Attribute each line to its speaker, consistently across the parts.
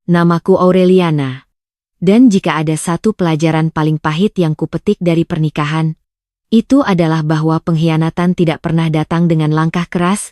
Speaker 1: namaku Aureliana. Dan jika ada satu pelajaran paling pahit yang kupetik dari pernikahan, itu adalah bahwa pengkhianatan tidak pernah datang dengan langkah keras.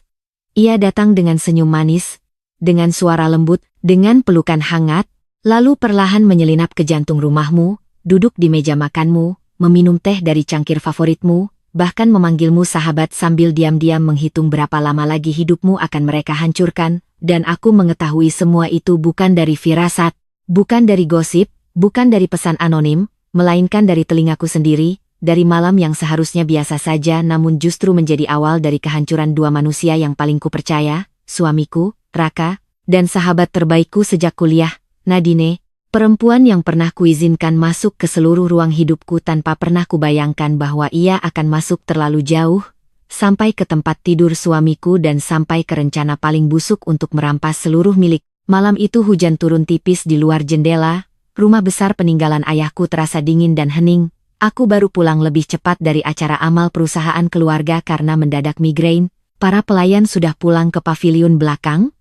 Speaker 1: Ia datang dengan senyum manis, dengan suara lembut, dengan pelukan hangat, lalu perlahan menyelinap ke jantung rumahmu, duduk di meja makanmu, meminum teh dari cangkir favoritmu, bahkan memanggilmu sahabat sambil diam-diam menghitung berapa lama lagi hidupmu akan mereka hancurkan, dan aku mengetahui semua itu bukan dari firasat, bukan dari gosip, bukan dari pesan anonim, melainkan dari telingaku sendiri, dari malam yang seharusnya biasa saja namun justru menjadi awal dari kehancuran dua manusia yang paling kupercaya, suamiku, Raka, dan sahabat terbaikku sejak kuliah, Nadine. Perempuan yang pernah kuizinkan masuk ke seluruh ruang hidupku tanpa pernah kubayangkan bahwa ia akan masuk terlalu jauh, sampai ke tempat tidur suamiku dan sampai ke rencana paling busuk untuk merampas seluruh milik. Malam itu hujan turun tipis di luar jendela, rumah besar peninggalan ayahku terasa dingin dan hening. Aku baru pulang lebih cepat dari acara amal perusahaan keluarga karena mendadak migrain. Para pelayan sudah pulang ke pavilion belakang,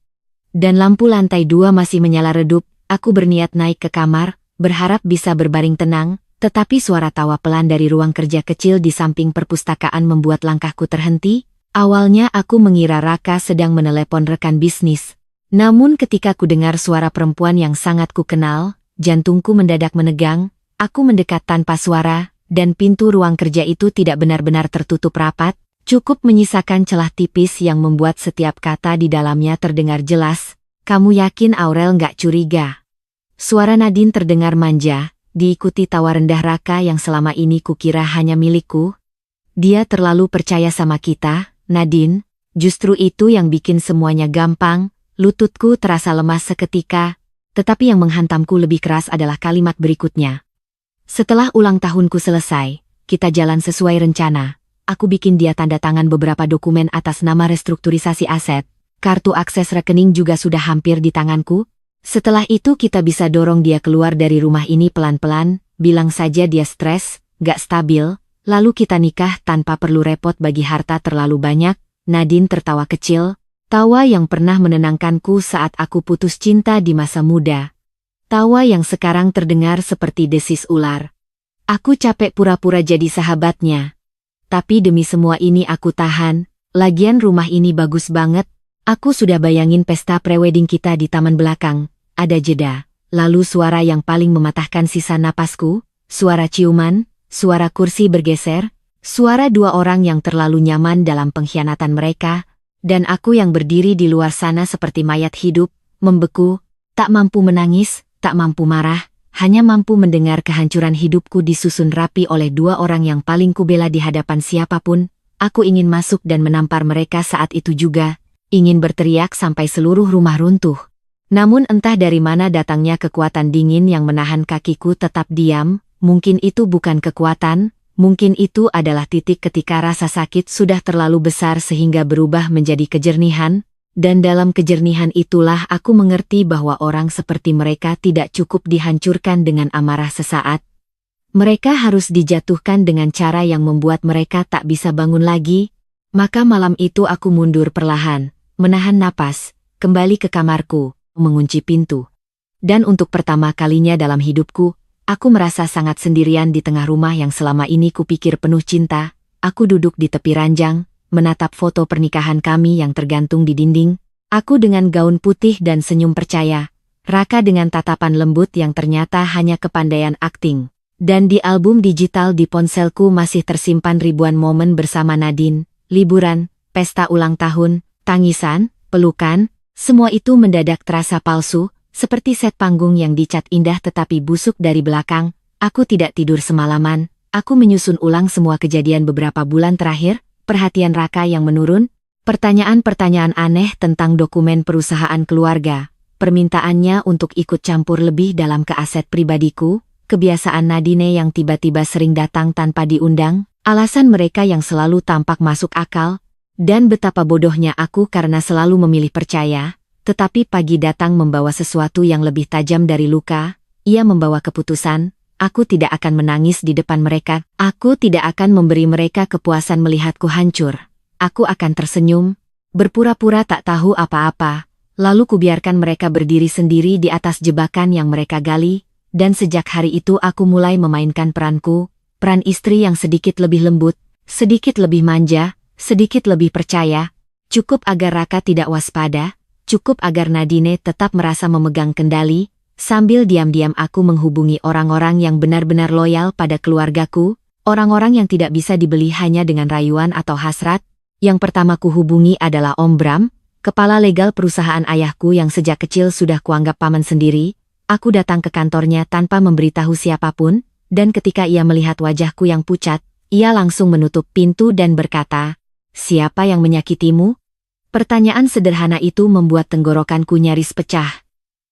Speaker 1: dan lampu lantai 2 masih menyala redup. Aku berniat naik ke kamar, berharap bisa berbaring tenang, tetapi suara tawa pelan dari ruang kerja kecil di samping perpustakaan membuat langkahku terhenti. Awalnya aku mengira Raka sedang menelepon rekan bisnis. Namun ketika ku dengar suara perempuan yang sangat kukenal, jantungku mendadak menegang, aku mendekat tanpa suara, dan pintu ruang kerja itu tidak benar-benar tertutup rapat, cukup menyisakan celah tipis yang membuat setiap kata di dalamnya terdengar jelas. Kamu yakin Aurel nggak curiga? Suara Nadine terdengar manja, diikuti tawa rendah Raka yang selama ini kukira hanya milikku. Dia terlalu percaya sama kita, Nadine. Justru itu yang bikin semuanya gampang. Lututku terasa lemas seketika, tetapi yang menghantamku lebih keras adalah kalimat berikutnya. Setelah ulang tahunku selesai, kita jalan sesuai rencana. Aku bikin dia tanda tangan beberapa dokumen atas nama restrukturisasi aset. Kartu akses rekening juga sudah hampir di tanganku. Setelah itu kita bisa dorong dia keluar dari rumah ini pelan-pelan, bilang saja dia stres, gak stabil, lalu kita nikah tanpa perlu repot bagi harta terlalu banyak. Nadine tertawa kecil, tawa yang pernah menenangkanku saat aku putus cinta di masa muda. Tawa yang sekarang terdengar seperti desis ular. Aku capek pura-pura jadi sahabatnya. Tapi demi semua ini aku tahan, lagian rumah ini bagus banget. Aku sudah bayangin pesta prewedding kita di taman belakang. Ada jeda, lalu suara yang paling mematahkan sisa napasku, suara ciuman, suara kursi bergeser, suara dua orang yang terlalu nyaman dalam pengkhianatan mereka, dan aku yang berdiri di luar sana seperti mayat hidup, membeku, tak mampu menangis, tak mampu marah, hanya mampu mendengar kehancuran hidupku disusun rapi oleh dua orang yang paling kubela di hadapan siapapun. Aku ingin masuk dan menampar mereka saat itu juga. Ingin berteriak sampai seluruh rumah runtuh. Namun entah dari mana datangnya kekuatan dingin yang menahan kakiku tetap diam. Mungkin itu bukan kekuatan, mungkin itu adalah titik ketika rasa sakit sudah terlalu besar sehingga berubah menjadi kejernihan, dan dalam kejernihan itulah aku mengerti bahwa orang seperti mereka tidak cukup dihancurkan dengan amarah sesaat. Mereka harus dijatuhkan dengan cara yang membuat mereka tak bisa bangun lagi. Maka malam itu aku mundur perlahan, menahan napas, kembali ke kamarku, mengunci pintu. Dan untuk pertama kalinya dalam hidupku, aku merasa sangat sendirian di tengah rumah yang selama ini kupikir penuh cinta. Aku duduk di tepi ranjang, menatap foto pernikahan kami yang tergantung di dinding. Aku dengan gaun putih dan senyum percaya. Raka dengan tatapan lembut yang ternyata hanya kepandaian akting. Dan di album digital di ponselku masih tersimpan ribuan momen bersama Nadine, liburan, pesta ulang tahun, tangisan, pelukan, semua itu mendadak terasa palsu, seperti set panggung yang dicat indah tetapi busuk dari belakang. Aku tidak tidur semalaman, aku menyusun ulang semua kejadian beberapa bulan terakhir, perhatian Raka yang menurun, pertanyaan-pertanyaan aneh tentang dokumen perusahaan keluarga, permintaannya untuk ikut campur lebih dalam ke aset pribadiku, kebiasaan Nadine yang tiba-tiba sering datang tanpa diundang, alasan mereka yang selalu tampak masuk akal, dan betapa bodohnya aku karena selalu memilih percaya, tetapi pagi datang membawa sesuatu yang lebih tajam dari luka. Ia membawa keputusan, aku tidak akan menangis di depan mereka, aku tidak akan memberi mereka kepuasan melihatku hancur. Aku akan tersenyum, berpura-pura tak tahu apa-apa, lalu kubiarkan mereka berdiri sendiri di atas jebakan yang mereka gali, dan sejak hari itu aku mulai memainkan peranku, peran istri yang sedikit lebih lembut, sedikit lebih manja, sedikit lebih percaya, cukup agar Raka tidak waspada, cukup agar Nadine tetap merasa memegang kendali, sambil diam-diam aku menghubungi orang-orang yang benar-benar loyal pada keluargaku, orang-orang yang tidak bisa dibeli hanya dengan rayuan atau hasrat. Yang pertama kuhubungi adalah Om Bram, kepala legal perusahaan ayahku yang sejak kecil sudah kuanggap paman sendiri. Aku datang ke kantornya tanpa memberitahu siapapun, dan ketika ia melihat wajahku yang pucat, ia langsung menutup pintu dan berkata, "Siapa yang menyakitimu?" Pertanyaan sederhana itu membuat tenggorokanku nyaris pecah.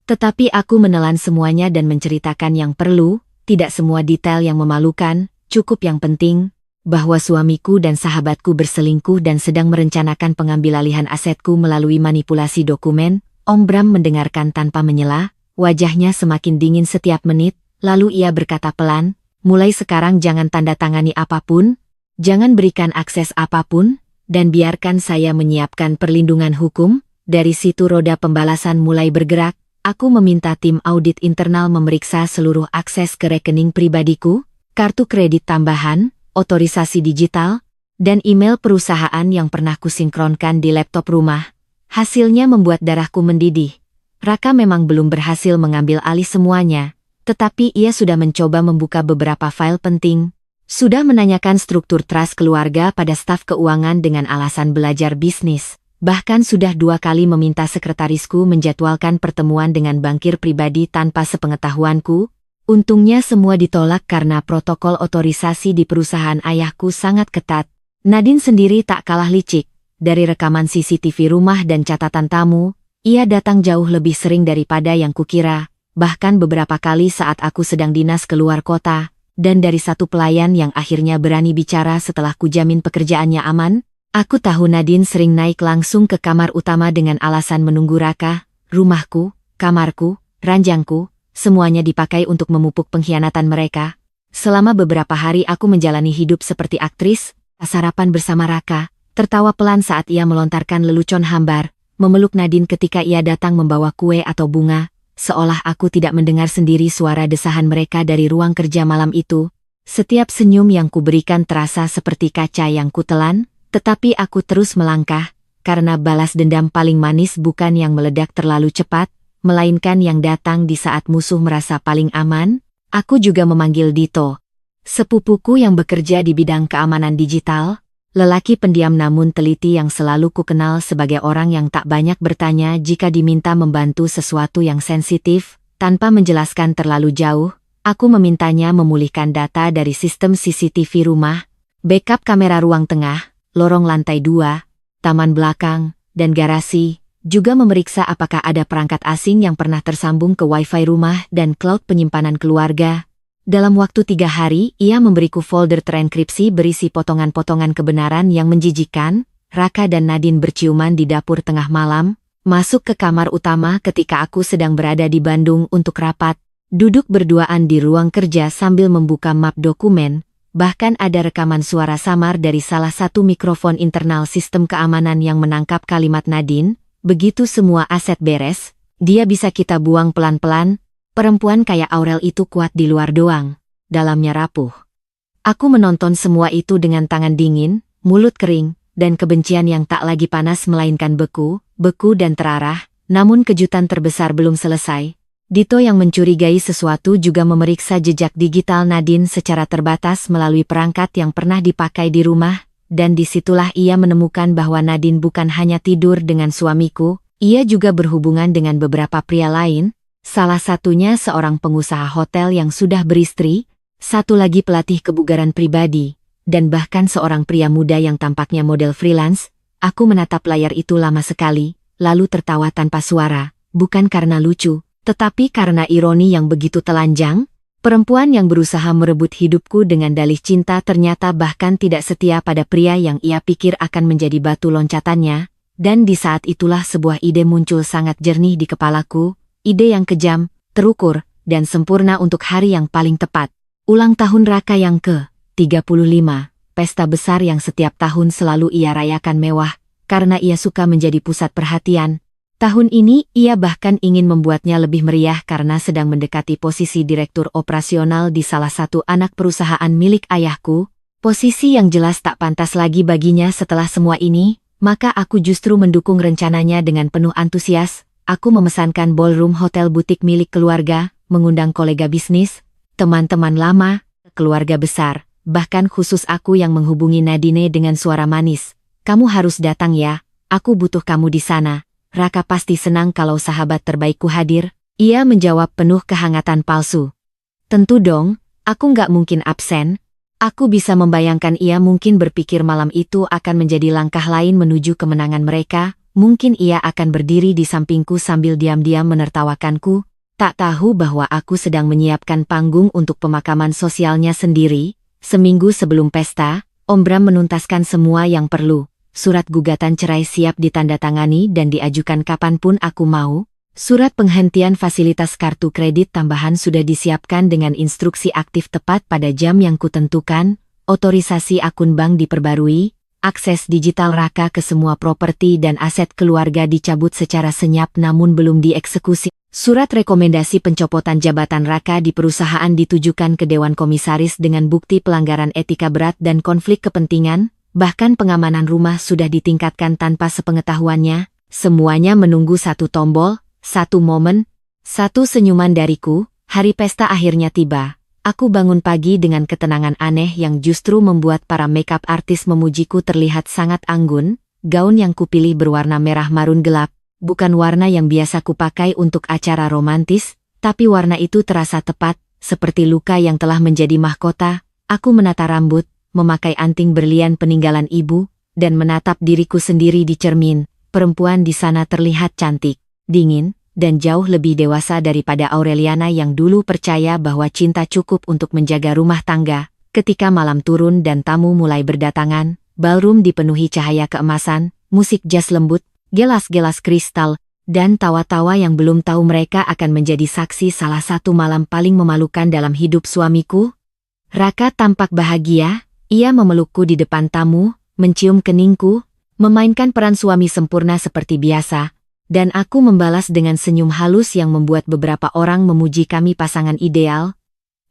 Speaker 1: Tetapi aku menelan semuanya dan menceritakan yang perlu, tidak semua detail yang memalukan, cukup yang penting, bahwa suamiku dan sahabatku berselingkuh dan sedang merencanakan pengambilalihan asetku melalui manipulasi dokumen. Om Bram mendengarkan tanpa menyela, wajahnya semakin dingin setiap menit, lalu ia berkata pelan, "Mulai sekarang jangan tanda tangani apapun, jangan berikan akses apapun, dan biarkan saya menyiapkan perlindungan hukum." Dari situ roda pembalasan mulai bergerak. Aku meminta tim audit internal memeriksa seluruh akses ke rekening pribadiku, kartu kredit tambahan, otorisasi digital, dan email perusahaan yang pernah kusinkronkan di laptop rumah. Hasilnya membuat darahku mendidih. Raka memang belum berhasil mengambil alih semuanya, tetapi ia sudah mencoba membuka beberapa file penting. Sudah menanyakan struktur trust keluarga pada staf keuangan dengan alasan belajar bisnis. Bahkan sudah 2 kali meminta sekretarisku menjadwalkan pertemuan dengan bankir pribadi tanpa sepengetahuanku. Untungnya semua ditolak karena protokol otorisasi di perusahaan ayahku sangat ketat. Nadine sendiri tak kalah licik. Dari rekaman CCTV rumah dan catatan tamu, ia datang jauh lebih sering daripada yang kukira. Bahkan beberapa kali saat aku sedang dinas keluar kota, dan dari satu pelayan yang akhirnya berani bicara setelah kujamin pekerjaannya aman. Aku tahu Nadine sering naik langsung ke kamar utama dengan alasan menunggu Raka. Rumahku, kamarku, ranjangku, semuanya dipakai untuk memupuk pengkhianatan mereka. Selama beberapa hari aku menjalani hidup seperti aktris, sarapan bersama Raka, tertawa pelan saat ia melontarkan lelucon hambar, memeluk Nadine ketika ia datang membawa kue atau bunga, seolah aku tidak mendengar sendiri suara desahan mereka dari ruang kerja malam itu. Setiap senyum yang kuberikan terasa seperti kaca yang kutelan. Tetapi aku terus melangkah, karena balas dendam paling manis bukan yang meledak terlalu cepat, melainkan yang datang di saat musuh merasa paling aman. Aku juga memanggil Dito, sepupuku yang bekerja di bidang keamanan digital, lelaki pendiam namun teliti yang selalu kukenal sebagai orang yang tak banyak bertanya jika diminta membantu sesuatu yang sensitif. Tanpa menjelaskan terlalu jauh, aku memintanya memulihkan data dari sistem CCTV rumah, backup kamera ruang tengah, lorong lantai 2, taman belakang, dan garasi, juga memeriksa apakah ada perangkat asing yang pernah tersambung ke Wi-Fi rumah dan cloud penyimpanan keluarga. Dalam waktu 3 hari, ia memberiku folder terenkripsi berisi potongan-potongan kebenaran yang menjijikan. Raka dan Nadine berciuman di dapur tengah malam, masuk ke kamar utama ketika aku sedang berada di Bandung untuk rapat, duduk berduaan di ruang kerja sambil membuka map dokumen. Bahkan ada rekaman suara samar dari salah satu mikrofon internal sistem keamanan yang menangkap kalimat Nadine, "Begitu semua aset beres, dia bisa kita buang pelan-pelan." Perempuan kayak Aurel itu kuat di luar doang, dalamnya rapuh. Aku menonton semua itu dengan tangan dingin, mulut kering, dan kebencian yang tak lagi panas melainkan beku dan terarah. Namun kejutan terbesar belum selesai. Dito yang mencurigai sesuatu juga memeriksa jejak digital Nadine secara terbatas melalui perangkat yang pernah dipakai di rumah, dan disitulah ia menemukan bahwa Nadine bukan hanya tidur dengan suamiku, ia juga berhubungan dengan beberapa pria lain, salah satunya seorang pengusaha hotel yang sudah beristri, satu lagi pelatih kebugaran pribadi, dan bahkan seorang pria muda yang tampaknya model freelance. Aku menatap layar itu lama sekali, lalu tertawa tanpa suara, bukan karena lucu, tetapi karena ironi yang begitu telanjang. Perempuan yang berusaha merebut hidupku dengan dalih cinta ternyata bahkan tidak setia pada pria yang ia pikir akan menjadi batu loncatannya, dan di saat itulah sebuah ide muncul sangat jernih di kepalaku, ide yang kejam, terukur, dan sempurna untuk hari yang paling tepat. Ulang tahun Raka yang ke-35, pesta besar yang setiap tahun selalu ia rayakan mewah, karena ia suka menjadi pusat perhatian. Tahun ini, ia bahkan ingin membuatnya lebih meriah karena sedang mendekati posisi direktur operasional di salah satu anak perusahaan milik ayahku, posisi yang jelas tak pantas lagi baginya setelah semua ini, maka aku justru mendukung rencananya dengan penuh antusias. Aku memesankan ballroom hotel butik milik keluarga, mengundang kolega bisnis, teman-teman lama, keluarga besar, bahkan khusus aku yang menghubungi Nadine dengan suara manis. Kamu harus datang ya, aku butuh kamu di sana. Raka pasti senang kalau sahabat terbaikku hadir, ia menjawab penuh kehangatan palsu. Tentu dong, aku nggak mungkin absen. Aku bisa membayangkan ia mungkin berpikir malam itu akan menjadi langkah lain menuju kemenangan mereka, mungkin ia akan berdiri di sampingku sambil diam-diam menertawakanku, tak tahu bahwa aku sedang menyiapkan panggung untuk pemakaman sosialnya sendiri. Seminggu sebelum pesta, Om Bram menuntaskan semua yang perlu. Surat gugatan cerai siap ditandatangani dan diajukan kapanpun aku mau. Surat penghentian fasilitas kartu kredit tambahan sudah disiapkan dengan instruksi aktif tepat pada jam yang kutentukan. Otorisasi akun bank diperbarui. Akses digital Raka ke semua properti dan aset keluarga dicabut secara senyap namun belum dieksekusi. Surat rekomendasi pencopotan jabatan Raka di perusahaan ditujukan ke Dewan Komisaris dengan bukti pelanggaran etika berat dan konflik kepentingan. Bahkan pengamanan rumah sudah ditingkatkan tanpa sepengetahuannya. Semuanya menunggu satu tombol, satu momen, satu senyuman dariku. Hari pesta akhirnya tiba. Aku bangun pagi dengan ketenangan aneh yang justru membuat para makeup artis memujiku terlihat sangat anggun. Gaun yang kupilih berwarna merah marun gelap, bukan warna yang biasa kupakai untuk acara romantis, tapi warna itu terasa tepat, seperti luka yang telah menjadi mahkota. Aku menata rambut, memakai anting berlian peninggalan ibu, dan menatap diriku sendiri di cermin. Perempuan di sana terlihat cantik, dingin, dan jauh lebih dewasa daripada Aureliana yang dulu percaya bahwa cinta cukup untuk menjaga rumah tangga. Ketika malam turun dan tamu mulai berdatangan, ballroom dipenuhi cahaya keemasan, musik jazz lembut, gelas-gelas kristal, dan tawa-tawa yang belum tahu mereka akan menjadi saksi salah satu malam paling memalukan dalam hidup suamiku. Raka tampak bahagia. Ia memelukku di depan tamu, mencium keningku, memainkan peran suami sempurna seperti biasa, dan aku membalas dengan senyum halus yang membuat beberapa orang memuji kami pasangan ideal.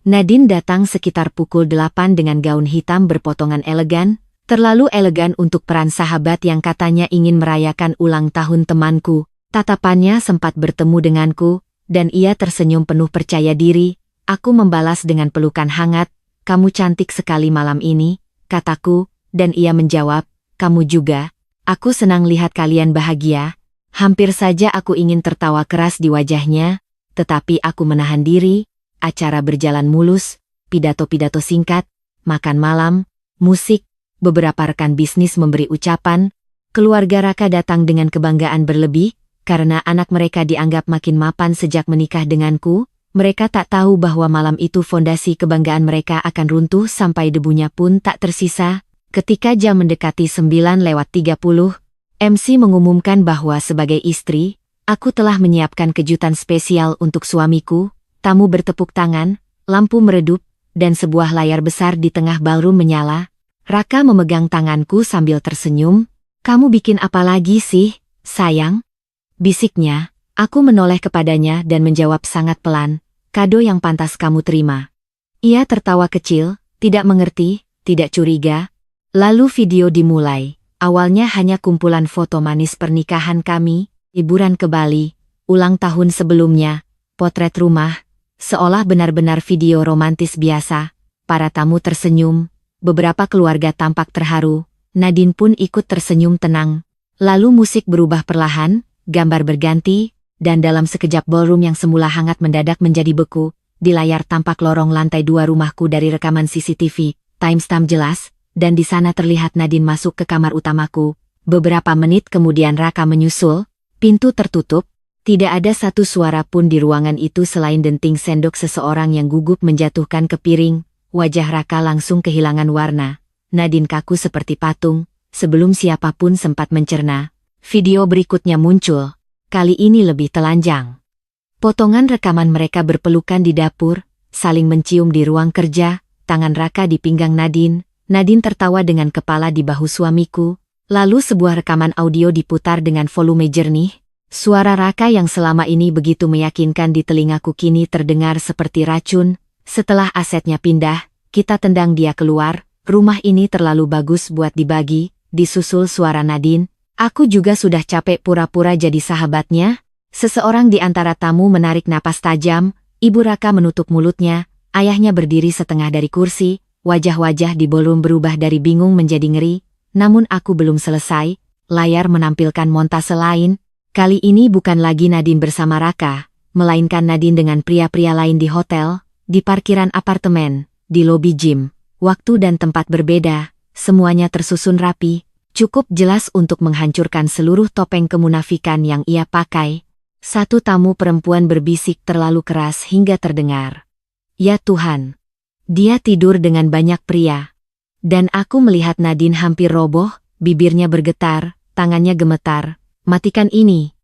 Speaker 1: Nadine datang sekitar pukul 8 dengan gaun hitam berpotongan elegan, terlalu elegan untuk peran sahabat yang katanya ingin merayakan ulang tahun temanku. Tatapannya sempat bertemu denganku, dan ia tersenyum penuh percaya diri. Aku membalas dengan pelukan hangat. Kamu cantik sekali malam ini, kataku, dan ia menjawab, kamu juga. Aku senang lihat kalian bahagia. Hampir saja aku ingin tertawa keras di wajahnya, tetapi aku menahan diri. Acara berjalan mulus, pidato-pidato singkat, makan malam, musik, beberapa rekan bisnis memberi ucapan. Keluarga Raka datang dengan kebanggaan berlebih, karena anak mereka dianggap makin mapan sejak menikah denganku. Mereka tak tahu bahwa malam itu fondasi kebanggaan mereka akan runtuh sampai debunya pun tak tersisa. Ketika jam mendekati 9:30, MC mengumumkan bahwa sebagai istri, aku telah menyiapkan kejutan spesial untuk suamiku. Tamu bertepuk tangan, lampu meredup, dan sebuah layar besar di tengah ballroom menyala. Raka memegang tanganku sambil tersenyum. Kamu bikin apa lagi sih, sayang? Bisiknya. Aku menoleh kepadanya dan menjawab sangat pelan, kado yang pantas kamu terima. Ia tertawa kecil, tidak mengerti, tidak curiga. Lalu video dimulai. Awalnya hanya kumpulan foto manis pernikahan kami, liburan ke Bali, ulang tahun sebelumnya, potret rumah, seolah benar-benar video romantis biasa. Para tamu tersenyum, beberapa keluarga tampak terharu, Nadine pun ikut tersenyum tenang. Lalu musik berubah perlahan, gambar berganti, dan dalam sekejap ballroom yang semula hangat mendadak menjadi beku. Di layar tampak lorong lantai 2 rumahku dari rekaman CCTV, timestamp jelas, dan di sana terlihat Nadine masuk ke kamar utamaku. Beberapa menit kemudian Raka menyusul, pintu tertutup, tidak ada satu suara pun di ruangan itu selain denting sendok seseorang yang gugup menjatuhkan ke piring. Wajah Raka langsung kehilangan warna. Nadine kaku seperti patung, sebelum siapapun sempat mencerna. Video berikutnya muncul. Kali ini lebih telanjang. Potongan rekaman mereka berpelukan di dapur, saling mencium di ruang kerja, tangan Raka di pinggang Nadine. Nadine tertawa dengan kepala di bahu suamiku. Lalu sebuah rekaman audio diputar dengan volume jernih. Suara Raka yang selama ini begitu meyakinkan di telingaku kini terdengar seperti racun. Setelah asetnya pindah, kita tendang dia keluar. Rumah ini terlalu bagus buat dibagi. Disusul suara Nadine. Aku juga sudah capek pura-pura jadi sahabatnya. Seseorang di antara tamu menarik napas tajam. Ibu Raka menutup mulutnya. Ayahnya berdiri setengah dari kursi. Wajah-wajah di ballroom berubah dari bingung menjadi ngeri. Namun aku belum selesai. Layar menampilkan montase lain. Kali ini bukan lagi Nadine bersama Raka, melainkan Nadine dengan pria-pria lain di hotel, di parkiran apartemen, di lobi gym. Waktu dan tempat berbeda, semuanya tersusun rapi, cukup jelas untuk menghancurkan seluruh topeng kemunafikan yang ia pakai. Satu tamu perempuan berbisik terlalu keras hingga terdengar. Ya Tuhan! Dia tidur dengan banyak pria. Dan aku melihat Nadine hampir roboh, bibirnya bergetar, tangannya gemetar. Matikan ini.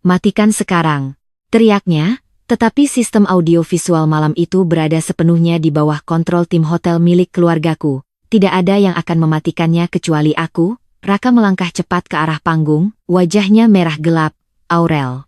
Speaker 1: Matikan sekarang. Teriaknya, tetapi sistem audio visual malam itu berada sepenuhnya di bawah kontrol tim hotel milik keluargaku. Tidak ada yang akan mematikannya kecuali aku. Raka melangkah cepat ke arah panggung, wajahnya merah gelap. Aurel.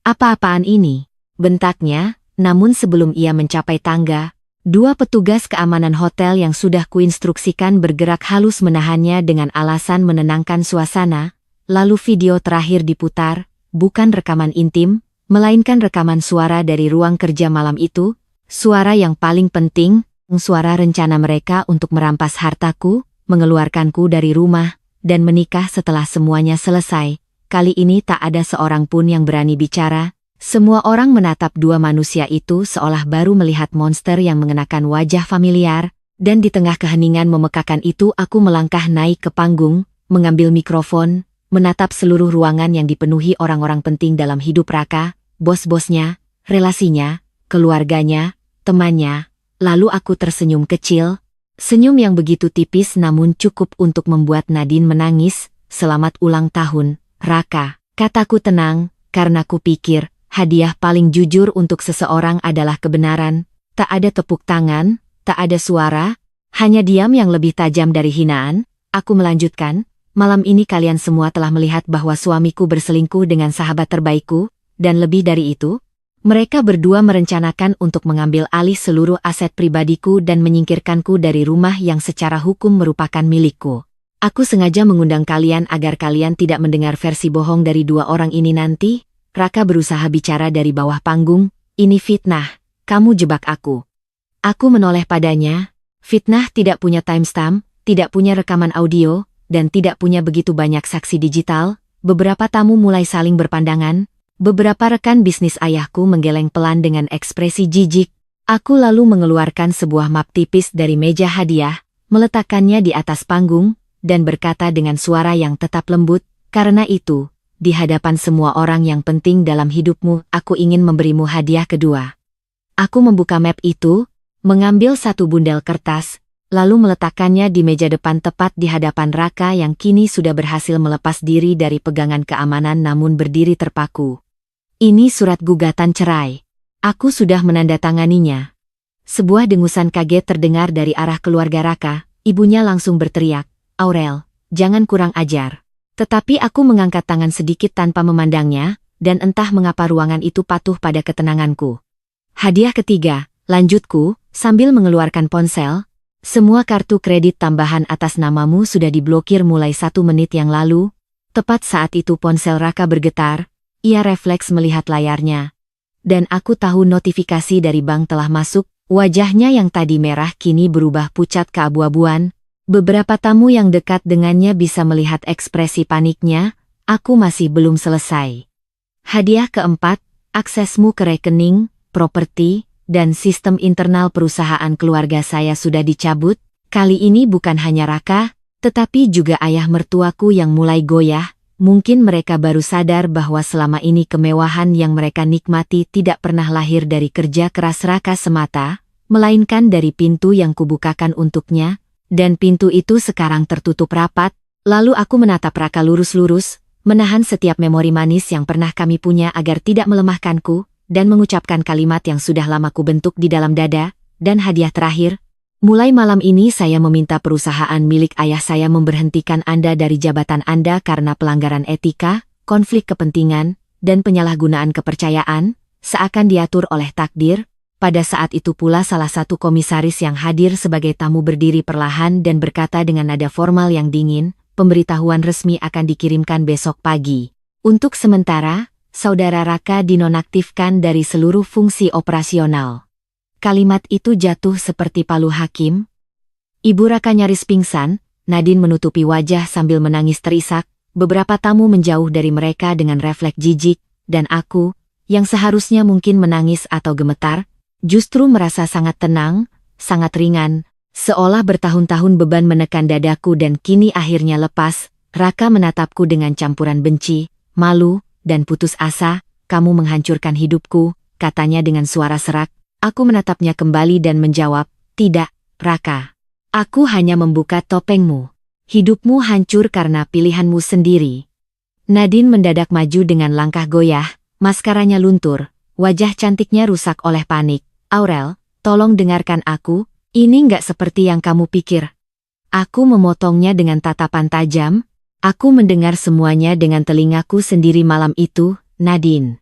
Speaker 1: Apa-apaan ini? Bentaknya, namun sebelum ia mencapai tangga, dua petugas keamanan hotel yang sudah kuinstruksikan bergerak halus menahannya dengan alasan menenangkan suasana. Lalu video terakhir diputar, bukan rekaman intim, melainkan rekaman suara dari ruang kerja malam itu, suara yang paling penting, suara rencana mereka untuk merampas hartaku, mengeluarkanku dari rumah, dan menikah setelah semuanya selesai. Kali ini tak ada seorang pun yang berani bicara, semua orang menatap dua manusia itu seolah baru melihat monster yang mengenakan wajah familiar, dan di tengah keheningan memekakan itu aku melangkah naik ke panggung, mengambil mikrofon, menatap seluruh ruangan yang dipenuhi orang-orang penting dalam hidup Raka, bos-bosnya, relasinya, keluarganya, temannya. Lalu aku tersenyum kecil, senyum yang begitu tipis namun cukup untuk membuat Nadine menangis. Selamat ulang tahun, Raka. Kataku tenang, karena kupikir, hadiah paling jujur untuk seseorang adalah kebenaran. Tak ada tepuk tangan, tak ada suara, hanya diam yang lebih tajam dari hinaan. Aku melanjutkan. Malam ini kalian semua telah melihat bahwa suamiku berselingkuh dengan sahabat terbaikku, dan lebih dari itu, mereka berdua merencanakan untuk mengambil alih seluruh aset pribadiku dan menyingkirkanku dari rumah yang secara hukum merupakan milikku. Aku sengaja mengundang kalian agar kalian tidak mendengar versi bohong dari dua orang ini nanti. Raka berusaha bicara dari bawah panggung, ini fitnah, kamu jebak aku. Aku menoleh padanya, fitnah tidak punya timestamp, tidak punya rekaman audio, dan tidak punya begitu banyak saksi digital. Beberapa tamu mulai saling berpandangan, beberapa rekan bisnis ayahku menggeleng pelan dengan ekspresi jijik. Aku lalu mengeluarkan sebuah map tipis dari meja hadiah, meletakkannya di atas panggung, dan berkata dengan suara yang tetap lembut, karena itu, di hadapan semua orang yang penting dalam hidupmu, aku ingin memberimu hadiah kedua. Aku membuka map itu, mengambil satu bundel kertas, lalu meletakkannya di meja depan tepat di hadapan Raka yang kini sudah berhasil melepas diri dari pegangan keamanan namun berdiri terpaku. Ini surat gugatan cerai. Aku sudah menandatanganinya. Sebuah dengusan kaget terdengar dari arah keluarga Raka, ibunya langsung berteriak, Aurel, jangan kurang ajar. Tetapi aku mengangkat tangan sedikit tanpa memandangnya, dan entah mengapa ruangan itu patuh pada ketenanganku. Hadiah ketiga, lanjutku, sambil mengeluarkan ponsel. Semua kartu kredit tambahan atas namamu sudah diblokir mulai 1 menit yang lalu. Tepat saat itu ponsel Raka bergetar, ia refleks melihat layarnya. Dan aku tahu notifikasi dari bank telah masuk, wajahnya yang tadi merah kini berubah pucat keabu-abuan. Beberapa tamu yang dekat dengannya bisa melihat ekspresi paniknya, aku masih belum selesai. Hadiah keempat, aksesmu ke rekening, properti, dan sistem internal perusahaan keluarga saya sudah dicabut. Kali ini bukan hanya Raka, tetapi juga ayah mertuaku yang mulai goyah. Mungkin mereka baru sadar bahwa selama ini kemewahan yang mereka nikmati tidak pernah lahir dari kerja keras Raka semata, melainkan dari pintu yang kubukakan untuknya, dan pintu itu sekarang tertutup rapat. Lalu aku menatap Raka lurus-lurus, menahan setiap memori manis yang pernah kami punya agar tidak melemahkanku, dan mengucapkan kalimat yang sudah lama kubentuk di dalam dada, dan hadiah terakhir. Mulai malam ini saya meminta perusahaan milik ayah saya memberhentikan Anda dari jabatan Anda karena pelanggaran etika, konflik kepentingan, dan penyalahgunaan kepercayaan, seakan diatur oleh takdir. Pada saat itu pula salah satu komisaris yang hadir sebagai tamu berdiri perlahan dan berkata dengan nada formal yang dingin, pemberitahuan resmi akan dikirimkan besok pagi. Untuk sementara, Saudara Raka dinonaktifkan dari seluruh fungsi operasional. Kalimat itu jatuh seperti palu hakim. Ibu Raka nyaris pingsan, Nadine menutupi wajah sambil menangis terisak, beberapa tamu menjauh dari mereka dengan refleks jijik, dan aku, yang seharusnya mungkin menangis atau gemetar, justru merasa sangat tenang, sangat ringan, seolah bertahun-tahun beban menekan dadaku dan kini akhirnya lepas. Raka menatapku dengan campuran benci, malu, dan putus asa. Kamu menghancurkan hidupku, katanya dengan suara serak. Aku menatapnya kembali dan menjawab, tidak, Raka. Aku hanya membuka topengmu. Hidupmu hancur karena pilihanmu sendiri. Nadine mendadak maju dengan langkah goyah, maskaranya luntur, wajah cantiknya rusak oleh panik. Aurel, tolong dengarkan aku, ini nggak seperti yang kamu pikir. Aku memotongnya dengan tatapan tajam. Aku mendengar semuanya dengan telingaku sendiri malam itu, Nadine.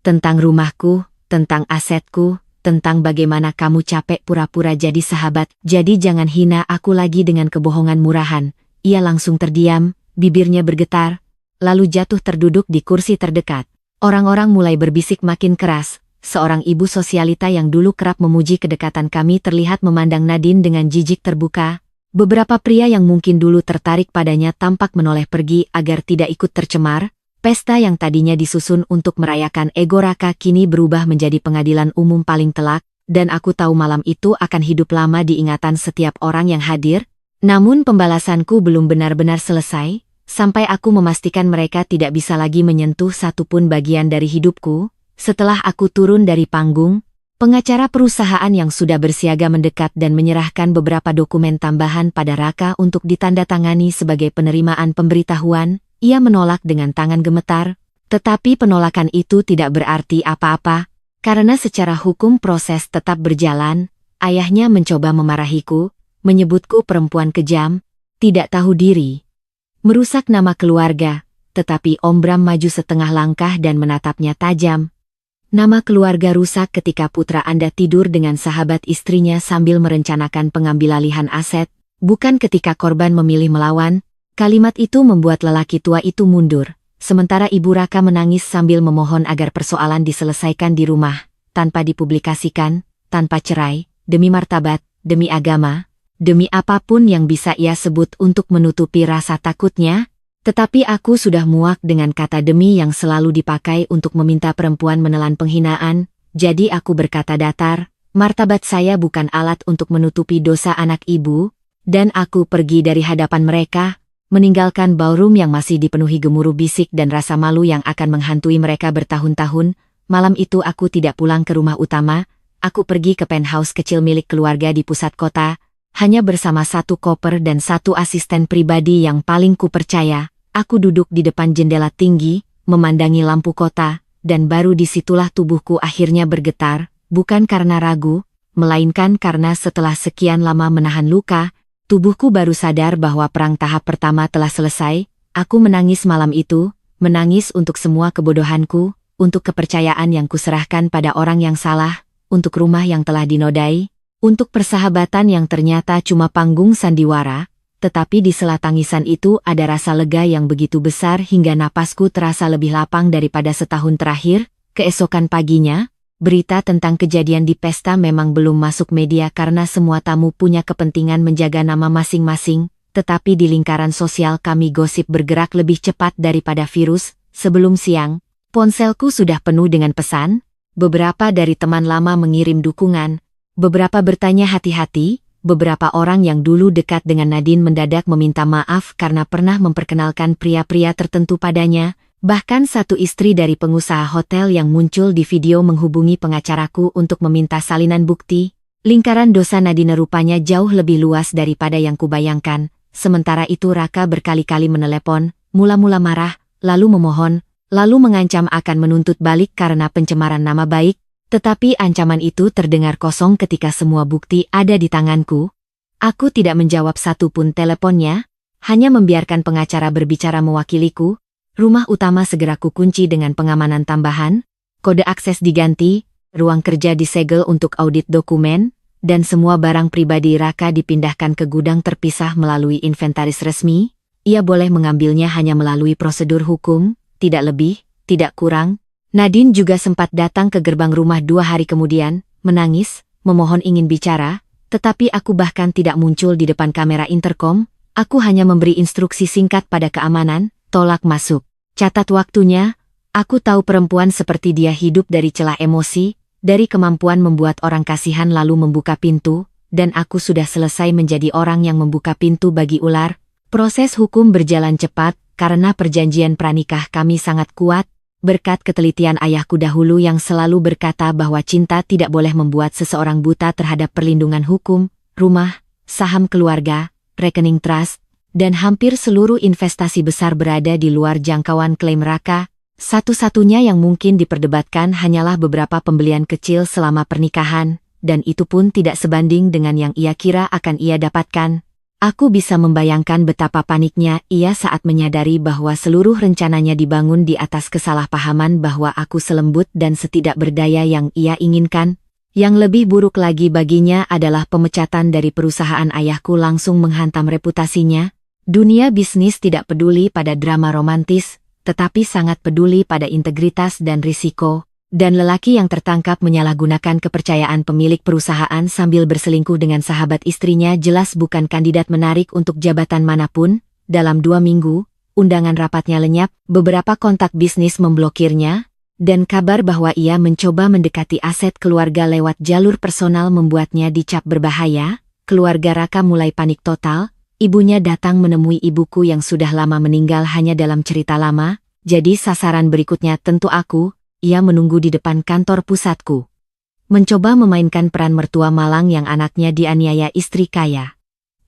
Speaker 1: Tentang rumahku, tentang asetku, tentang bagaimana kamu capek pura-pura jadi sahabat. Jadi jangan hina aku lagi dengan kebohongan murahan. Ia langsung terdiam, bibirnya bergetar, lalu jatuh terduduk di kursi terdekat. Orang-orang mulai berbisik makin keras. Seorang ibu sosialita yang dulu kerap memuji kedekatan kami terlihat memandang Nadine dengan jijik terbuka. Beberapa pria yang mungkin dulu tertarik padanya tampak menoleh pergi agar tidak ikut tercemar. Pesta yang tadinya disusun untuk merayakan ego Raka kini berubah menjadi pengadilan umum paling telak, dan aku tahu malam itu akan hidup lama di ingatan setiap orang yang hadir. Namun pembalasanku belum benar-benar selesai, sampai aku memastikan mereka tidak bisa lagi menyentuh satupun bagian dari hidupku. Setelah aku turun dari panggung, pengacara perusahaan yang sudah bersiaga mendekat dan menyerahkan beberapa dokumen tambahan pada Raka untuk ditandatangani sebagai penerimaan pemberitahuan. Ia menolak dengan tangan gemetar, tetapi penolakan itu tidak berarti apa-apa, karena secara hukum proses tetap berjalan. Ayahnya mencoba memarahiku, menyebutku perempuan kejam, tidak tahu diri, merusak nama keluarga, tetapi Om Bram maju setengah langkah dan menatapnya tajam. Nama keluarga rusak ketika putra Anda tidur dengan sahabat istrinya sambil merencanakan pengambilalihan aset, bukan ketika korban memilih melawan. Kalimat itu membuat lelaki tua itu mundur, sementara Ibu Raka menangis sambil memohon agar persoalan diselesaikan di rumah, tanpa dipublikasikan, tanpa cerai, demi martabat, demi agama, demi apapun yang bisa ia sebut untuk menutupi rasa takutnya. Tetapi aku sudah muak dengan kata demi yang selalu dipakai untuk meminta perempuan menelan penghinaan, jadi aku berkata datar, martabat saya bukan alat untuk menutupi dosa anak ibu, dan aku pergi dari hadapan mereka, meninggalkan ballroom yang masih dipenuhi gemuruh bisik dan rasa malu yang akan menghantui mereka bertahun-tahun. Malam itu aku tidak pulang ke rumah utama, aku pergi ke penthouse kecil milik keluarga di pusat kota, hanya bersama satu koper dan satu asisten pribadi yang paling kupercaya. Aku duduk di depan jendela tinggi, memandangi lampu kota, dan baru disitulah tubuhku akhirnya bergetar, bukan karena ragu, melainkan karena setelah sekian lama menahan luka, tubuhku baru sadar bahwa perang tahap pertama telah selesai. Aku menangis malam itu, menangis untuk semua kebodohanku, untuk kepercayaan yang kuserahkan pada orang yang salah, untuk rumah yang telah dinodai, untuk persahabatan yang ternyata cuma panggung sandiwara. Tetapi di sela tangisan itu ada rasa lega yang begitu besar hingga napasku terasa lebih lapang daripada setahun terakhir. Keesokan paginya, berita tentang kejadian di pesta memang belum masuk media karena semua tamu punya kepentingan menjaga nama masing-masing, tetapi di lingkaran sosial kami gosip bergerak lebih cepat daripada virus. Sebelum siang, ponselku sudah penuh dengan pesan, beberapa dari teman lama mengirim dukungan, beberapa bertanya hati-hati. Beberapa orang yang dulu dekat dengan Nadine mendadak meminta maaf karena pernah memperkenalkan pria-pria tertentu padanya, bahkan satu istri dari pengusaha hotel yang muncul di video menghubungi pengacaraku untuk meminta salinan bukti. Lingkaran dosa Nadine rupanya jauh lebih luas daripada yang kubayangkan. Sementara itu Raka berkali-kali menelepon, mula-mula marah, lalu memohon, lalu mengancam akan menuntut balik karena pencemaran nama baik. Tetapi ancaman itu terdengar kosong ketika semua bukti ada di tanganku. Aku tidak menjawab satupun teleponnya, hanya membiarkan pengacara berbicara mewakiliku. Rumah utama segera kukunci dengan pengamanan tambahan, kode akses diganti, ruang kerja disegel untuk audit dokumen, dan semua barang pribadi Raka dipindahkan ke gudang terpisah melalui inventaris resmi. Ia boleh mengambilnya hanya melalui prosedur hukum, tidak lebih, tidak kurang. Nadine juga sempat datang ke gerbang rumah 2 hari kemudian, menangis, memohon ingin bicara, tetapi aku bahkan tidak muncul di depan kamera intercom. Aku hanya memberi instruksi singkat pada keamanan, tolak masuk. Catat waktunya. Aku tahu perempuan seperti dia hidup dari celah emosi, dari kemampuan membuat orang kasihan lalu membuka pintu, dan aku sudah selesai menjadi orang yang membuka pintu bagi ular. Proses hukum berjalan cepat, karena perjanjian pranikah kami sangat kuat, berkat ketelitian ayahku dahulu yang selalu berkata bahwa cinta tidak boleh membuat seseorang buta terhadap perlindungan hukum, rumah, saham keluarga, rekening trust, dan hampir seluruh investasi besar berada di luar jangkauan klaim Raka. Satu-satunya yang mungkin diperdebatkan hanyalah beberapa pembelian kecil selama pernikahan, dan itu pun tidak sebanding dengan yang ia kira akan ia dapatkan. Aku bisa membayangkan betapa paniknya ia saat menyadari bahwa seluruh rencananya dibangun di atas kesalahpahaman bahwa aku selembut dan setidak berdaya yang ia inginkan. Yang lebih buruk lagi baginya adalah pemecatan dari perusahaan ayahku langsung menghantam reputasinya. Dunia bisnis tidak peduli pada drama romantis, tetapi sangat peduli pada integritas dan risiko, dan lelaki yang tertangkap menyalahgunakan kepercayaan pemilik perusahaan sambil berselingkuh dengan sahabat istrinya jelas bukan kandidat menarik untuk jabatan manapun. Dalam 2 minggu, undangan rapatnya lenyap, beberapa kontak bisnis memblokirnya, dan kabar bahwa ia mencoba mendekati aset keluarga lewat jalur personal membuatnya dicap berbahaya. Keluarga Raka mulai panik total. Ibunya datang menemui ibuku yang sudah lama meninggal hanya dalam cerita lama, jadi sasaran berikutnya tentu aku. Ia menunggu di depan kantor pusatku. Mencoba memainkan peran mertua malang yang anaknya dianiaya istri kaya.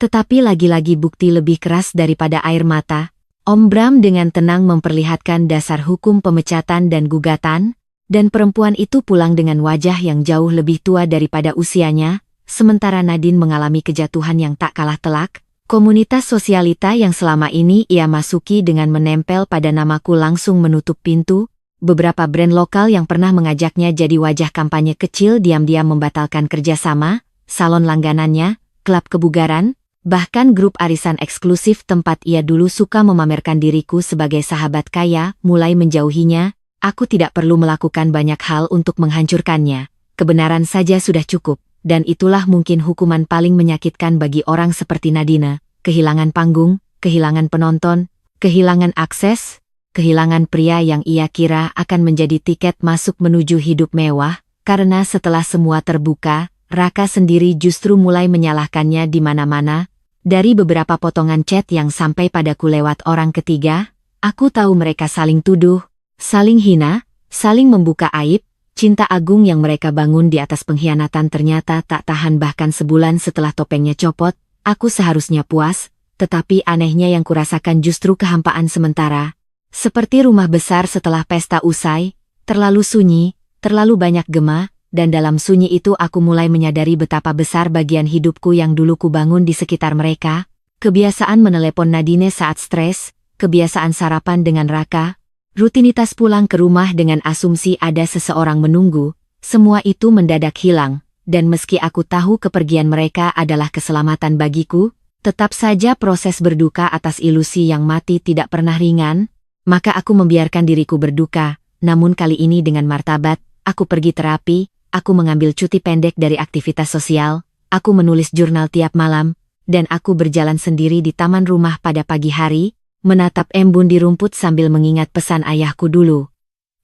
Speaker 1: Tetapi lagi-lagi bukti lebih keras daripada air mata. Om Bram dengan tenang memperlihatkan dasar hukum pemecatan dan gugatan, dan perempuan itu pulang dengan wajah yang jauh lebih tua daripada usianya, sementara Nadine mengalami kejatuhan yang tak kalah telak. Komunitas sosialita yang selama ini ia masuki dengan menempel pada namaku langsung menutup pintu. Beberapa brand lokal yang pernah mengajaknya jadi wajah kampanye kecil diam-diam membatalkan kerjasama, salon langganannya, klub kebugaran, bahkan grup arisan eksklusif tempat ia dulu suka memamerkan diriku sebagai sahabat kaya, mulai menjauhinya. Aku tidak perlu melakukan banyak hal untuk menghancurkannya. Kebenaran saja sudah cukup. Dan itulah mungkin hukuman paling menyakitkan bagi orang seperti Nadine, kehilangan panggung, kehilangan penonton, kehilangan akses, kehilangan pria yang ia kira akan menjadi tiket masuk menuju hidup mewah, karena setelah semua terbuka, Raka sendiri justru mulai menyalahkannya di mana-mana. Dari beberapa potongan chat yang sampai padaku lewat orang ketiga, aku tahu mereka saling tuduh, saling hina, saling membuka aib. Cinta agung yang mereka bangun di atas pengkhianatan ternyata tak tahan bahkan sebulan setelah topengnya copot. Aku seharusnya puas, tetapi anehnya yang kurasakan justru kehampaan sementara. Seperti rumah besar setelah pesta usai, terlalu sunyi, terlalu banyak gema, dan dalam sunyi itu aku mulai menyadari betapa besar bagian hidupku yang dulu kubangun di sekitar mereka. Kebiasaan menelepon Nadine saat stres, kebiasaan sarapan dengan Raka, rutinitas pulang ke rumah dengan asumsi ada seseorang menunggu, semua itu mendadak hilang, dan meski aku tahu kepergian mereka adalah keselamatan bagiku, tetap saja proses berduka atas ilusi yang mati tidak pernah ringan, maka aku membiarkan diriku berduka, namun kali ini dengan martabat. Aku pergi terapi, aku mengambil cuti pendek dari aktivitas sosial, aku menulis jurnal tiap malam, dan aku berjalan sendiri di taman rumah pada pagi hari, menatap embun di rumput sambil mengingat pesan ayahku dulu.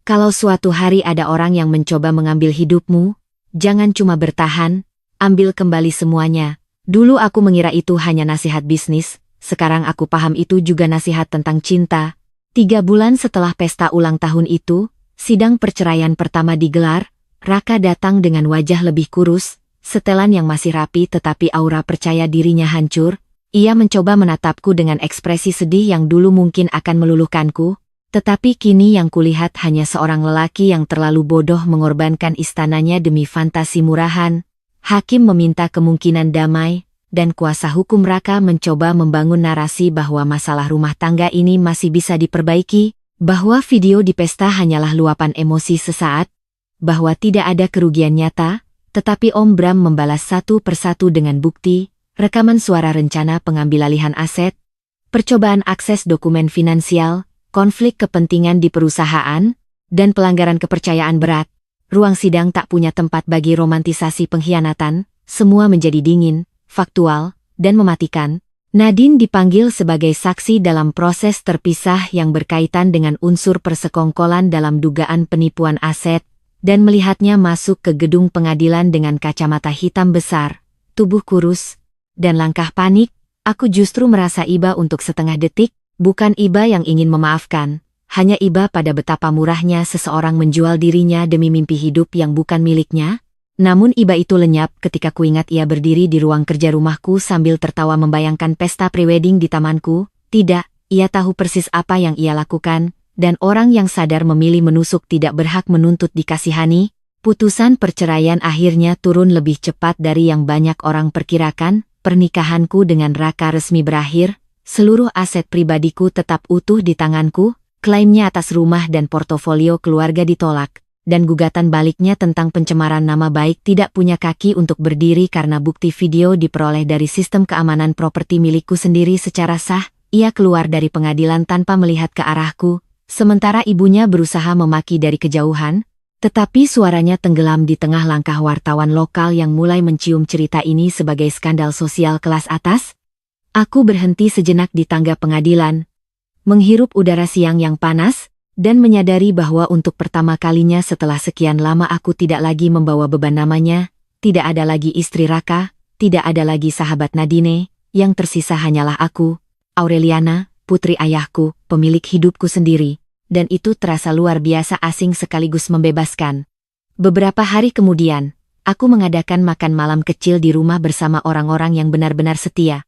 Speaker 1: Kalau suatu hari ada orang yang mencoba mengambil hidupmu, jangan cuma bertahan, ambil kembali semuanya. Dulu aku mengira itu hanya nasihat bisnis, sekarang aku paham itu juga nasihat tentang cinta. 3 bulan setelah pesta ulang tahun itu, sidang perceraian pertama digelar. Raka datang dengan wajah lebih kurus, setelan yang masih rapi tetapi aura percaya dirinya hancur. Ia mencoba menatapku dengan ekspresi sedih yang dulu mungkin akan meluluhkanku, tetapi kini yang kulihat hanya seorang lelaki yang terlalu bodoh mengorbankan istananya demi fantasi murahan. Hakim meminta kemungkinan damai, dan kuasa hukum Raka mencoba membangun narasi bahwa masalah rumah tangga ini masih bisa diperbaiki. Bahwa video di pesta hanyalah luapan emosi sesaat, bahwa tidak ada kerugian nyata, tetapi Om Bram membalas satu persatu dengan bukti, rekaman suara rencana pengambilalihan aset, percobaan akses dokumen finansial, konflik kepentingan di perusahaan, dan pelanggaran kepercayaan berat. Ruang sidang tak punya tempat bagi romantisasi pengkhianatan, semua menjadi dingin, faktual, dan mematikan. Nadine dipanggil sebagai saksi dalam proses terpisah yang berkaitan dengan unsur persekongkolan dalam dugaan penipuan aset, dan melihatnya masuk ke gedung pengadilan dengan kacamata hitam besar, tubuh kurus, dan langkah panik. Aku justru merasa iba untuk setengah detik, bukan iba yang ingin memaafkan, hanya iba pada betapa murahnya seseorang menjual dirinya demi mimpi hidup yang bukan miliknya. Namun iba itu lenyap ketika kuingat ia berdiri di ruang kerja rumahku sambil tertawa membayangkan pesta prewedding di tamanku. Tidak, ia tahu persis apa yang ia lakukan, dan orang yang sadar memilih menusuk tidak berhak menuntut dikasihani. Putusan perceraian akhirnya turun lebih cepat dari yang banyak orang perkirakan. Pernikahanku dengan Raka resmi berakhir, seluruh aset pribadiku tetap utuh di tanganku, klaimnya atas rumah dan portofolio keluarga ditolak. Dan gugatan baliknya tentang pencemaran nama baik tidak punya kaki untuk berdiri karena bukti video diperoleh dari sistem keamanan properti milikku sendiri secara sah. Ia keluar dari pengadilan tanpa melihat ke arahku, sementara ibunya berusaha memaki dari kejauhan, tetapi suaranya tenggelam di tengah langkah wartawan lokal yang mulai mencium cerita ini sebagai skandal sosial kelas atas. Aku berhenti sejenak di tangga pengadilan, menghirup udara siang yang panas, dan menyadari bahwa untuk pertama kalinya setelah sekian lama aku tidak lagi membawa beban namanya, tidak ada lagi istri Raka, tidak ada lagi sahabat Nadine, yang tersisa hanyalah aku, Aureliana, putri ayahku, pemilik hidupku sendiri, dan itu terasa luar biasa asing sekaligus membebaskan. Beberapa hari kemudian, aku mengadakan makan malam kecil di rumah bersama orang-orang yang benar-benar setia.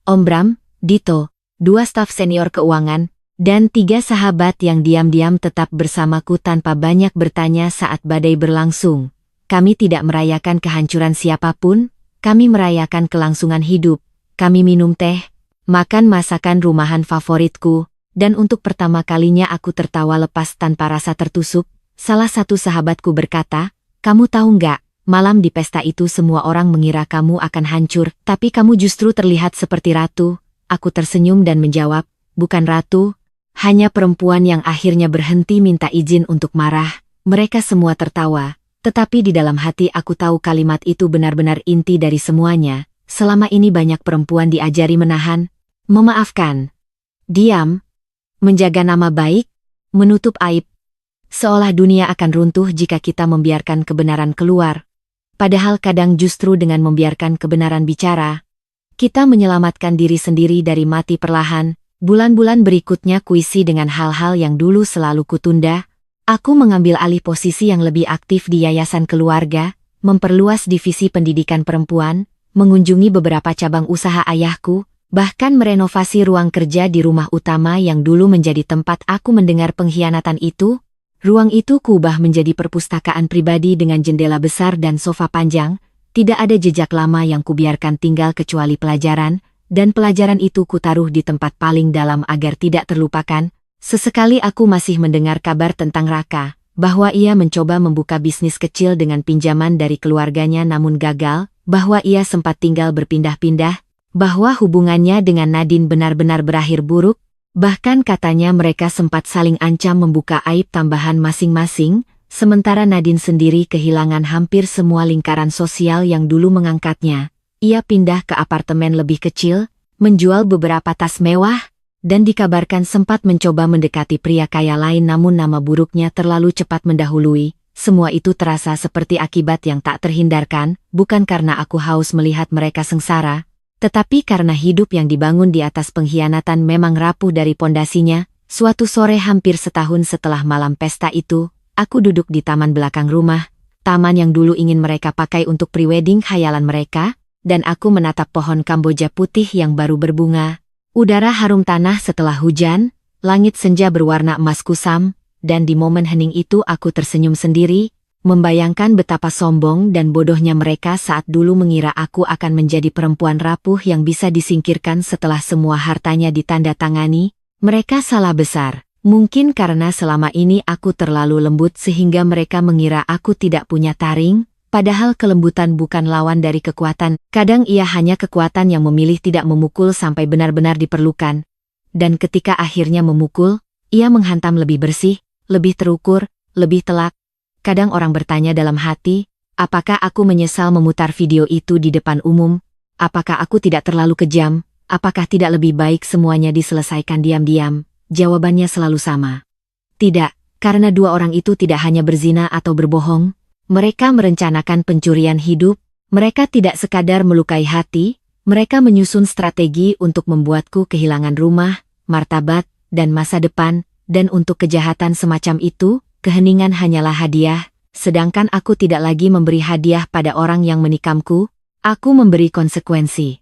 Speaker 1: Om Bram, Dito, 2 staf senior keuangan, dan 3 sahabat yang diam-diam tetap bersamaku tanpa banyak bertanya saat badai berlangsung. Kami tidak merayakan kehancuran siapapun, kami merayakan kelangsungan hidup. Kami minum teh, makan masakan rumahan favoritku, dan untuk pertama kalinya aku tertawa lepas tanpa rasa tertusuk. Salah satu sahabatku berkata, "Kamu tahu nggak, malam di pesta itu semua orang mengira kamu akan hancur, tapi kamu justru terlihat seperti ratu." Aku tersenyum dan menjawab, "Bukan ratu. Hanya perempuan yang akhirnya berhenti minta izin untuk marah." Mereka semua tertawa, tetapi di dalam hati aku tahu kalimat itu benar-benar inti dari semuanya. Selama ini banyak perempuan diajari menahan, memaafkan, diam, menjaga nama baik, menutup aib. Seolah dunia akan runtuh jika kita membiarkan kebenaran keluar. Padahal kadang justru dengan membiarkan kebenaran bicara, kita menyelamatkan diri sendiri dari mati perlahan. Bulan-bulan berikutnya kuisi dengan hal-hal yang dulu selalu kutunda. Aku mengambil alih posisi yang lebih aktif di yayasan keluarga, memperluas divisi pendidikan perempuan, mengunjungi beberapa cabang usaha ayahku, bahkan merenovasi ruang kerja di rumah utama yang dulu menjadi tempat aku mendengar pengkhianatan itu. Ruang itu kuubah menjadi perpustakaan pribadi dengan jendela besar dan sofa panjang. Tidak ada jejak lama yang kubiarkan tinggal kecuali pelajaran, dan pelajaran itu kutaruh di tempat paling dalam agar tidak terlupakan. Sesekali aku masih mendengar kabar tentang Raka, bahwa ia mencoba membuka bisnis kecil dengan pinjaman dari keluarganya namun gagal, bahwa ia sempat tinggal berpindah-pindah, bahwa hubungannya dengan Nadine benar-benar berakhir buruk, bahkan katanya mereka sempat saling ancam membuka aib tambahan masing-masing, sementara Nadine sendiri kehilangan hampir semua lingkaran sosial yang dulu mengangkatnya. Ia pindah ke apartemen lebih kecil, menjual beberapa tas mewah, dan dikabarkan sempat mencoba mendekati pria kaya lain namun nama buruknya terlalu cepat mendahului. Semua itu terasa seperti akibat yang tak terhindarkan, bukan karena aku haus melihat mereka sengsara, tetapi karena hidup yang dibangun di atas pengkhianatan memang rapuh dari pondasinya. Suatu sore hampir setahun setelah malam pesta itu, aku duduk di taman belakang rumah, taman yang dulu ingin mereka pakai untuk prewedding khayalan mereka, dan aku menatap pohon Kamboja putih yang baru berbunga. Udara harum tanah setelah hujan, langit senja berwarna emas kusam, dan di momen hening itu aku tersenyum sendiri, membayangkan betapa sombong dan bodohnya mereka saat dulu mengira aku akan menjadi perempuan rapuh yang bisa disingkirkan setelah semua hartanya ditandatangani. Mereka salah besar. Mungkin karena selama ini aku terlalu lembut sehingga mereka mengira aku tidak punya taring, padahal kelembutan bukan lawan dari kekuatan. Kadang ia hanya kekuatan yang memilih tidak memukul sampai benar-benar diperlukan. Dan ketika akhirnya memukul, ia menghantam lebih bersih, lebih terukur, lebih telak. Kadang orang bertanya dalam hati, apakah aku menyesal memutar video itu di depan umum? Apakah aku tidak terlalu kejam? Apakah tidak lebih baik semuanya diselesaikan diam-diam? Jawabannya selalu sama. Tidak, karena dua orang itu tidak hanya berzina atau berbohong, mereka merencanakan pencurian hidup, mereka tidak sekadar melukai hati, mereka menyusun strategi untuk membuatku kehilangan rumah, martabat, dan masa depan, dan untuk kejahatan semacam itu, keheningan hanyalah hadiah, sedangkan aku tidak lagi memberi hadiah pada orang yang menikamku, aku memberi konsekuensi.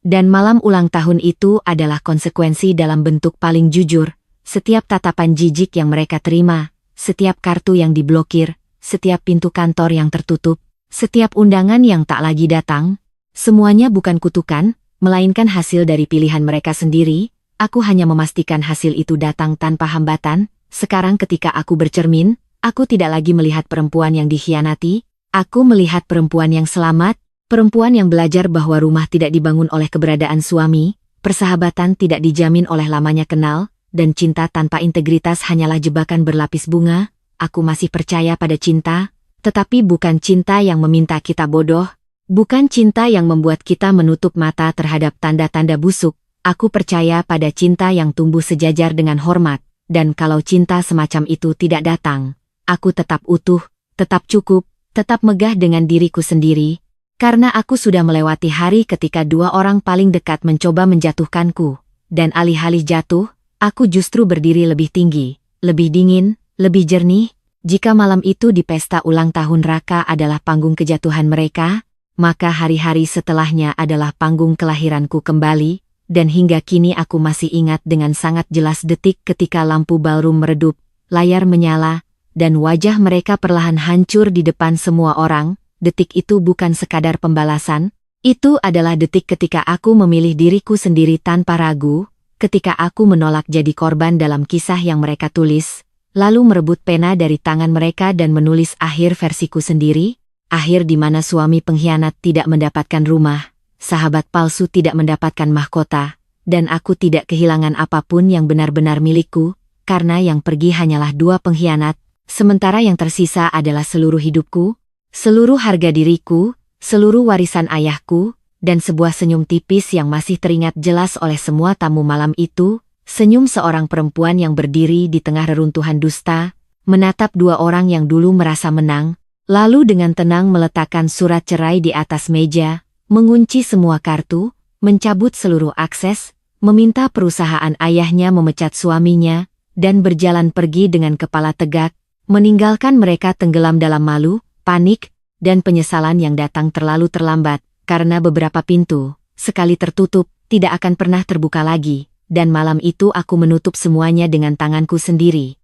Speaker 1: Dan malam ulang tahun itu adalah konsekuensi dalam bentuk paling jujur. Setiap tatapan jijik yang mereka terima, setiap kartu yang diblokir, setiap pintu kantor yang tertutup, setiap undangan yang tak lagi datang, semuanya bukan kutukan, melainkan hasil dari pilihan mereka sendiri. Aku hanya memastikan hasil itu datang tanpa hambatan. Sekarang ketika aku bercermin, aku tidak lagi melihat perempuan yang dikhianati, aku melihat perempuan yang selamat. Perempuan yang belajar bahwa rumah tidak dibangun oleh keberadaan suami, persahabatan tidak dijamin oleh lamanya kenal, dan cinta tanpa integritas hanyalah jebakan berlapis bunga. Aku masih percaya pada cinta, tetapi bukan cinta yang meminta kita bodoh, bukan cinta yang membuat kita menutup mata terhadap tanda-tanda busuk. Aku percaya pada cinta yang tumbuh sejajar dengan hormat, dan kalau cinta semacam itu tidak datang, aku tetap utuh, tetap cukup, tetap megah dengan diriku sendiri. Karena aku sudah melewati hari ketika dua orang paling dekat mencoba menjatuhkanku, dan alih-alih jatuh, aku justru berdiri lebih tinggi, lebih dingin, lebih jernih. Jika malam itu di pesta ulang tahun Raka adalah panggung kejatuhan mereka, maka hari-hari setelahnya adalah panggung kelahiranku kembali, dan hingga kini aku masih ingat dengan sangat jelas detik ketika lampu ballroom meredup, layar menyala, dan wajah mereka perlahan hancur di depan semua orang. Detik itu bukan sekadar pembalasan, itu adalah detik ketika aku memilih diriku sendiri tanpa ragu, ketika aku menolak jadi korban dalam kisah yang mereka tulis, lalu merebut pena dari tangan mereka dan menulis akhir versiku sendiri, akhir di mana suami pengkhianat tidak mendapatkan rumah, sahabat palsu tidak mendapatkan mahkota, dan aku tidak kehilangan apapun yang benar-benar milikku, karena yang pergi hanyalah dua pengkhianat, sementara yang tersisa adalah seluruh hidupku, seluruh harga diriku, seluruh warisan ayahku, dan sebuah senyum tipis yang masih teringat jelas oleh semua tamu malam itu, senyum seorang perempuan yang berdiri di tengah reruntuhan dusta, menatap dua orang yang dulu merasa menang, lalu dengan tenang meletakkan surat cerai di atas meja, mengunci semua kartu, mencabut seluruh akses, meminta perusahaan ayahnya memecat suaminya, dan berjalan pergi dengan kepala tegak, meninggalkan mereka tenggelam dalam malu, panik, dan penyesalan yang datang terlalu terlambat, karena beberapa pintu, sekali tertutup, tidak akan pernah terbuka lagi, dan malam itu aku menutup semuanya dengan tanganku sendiri.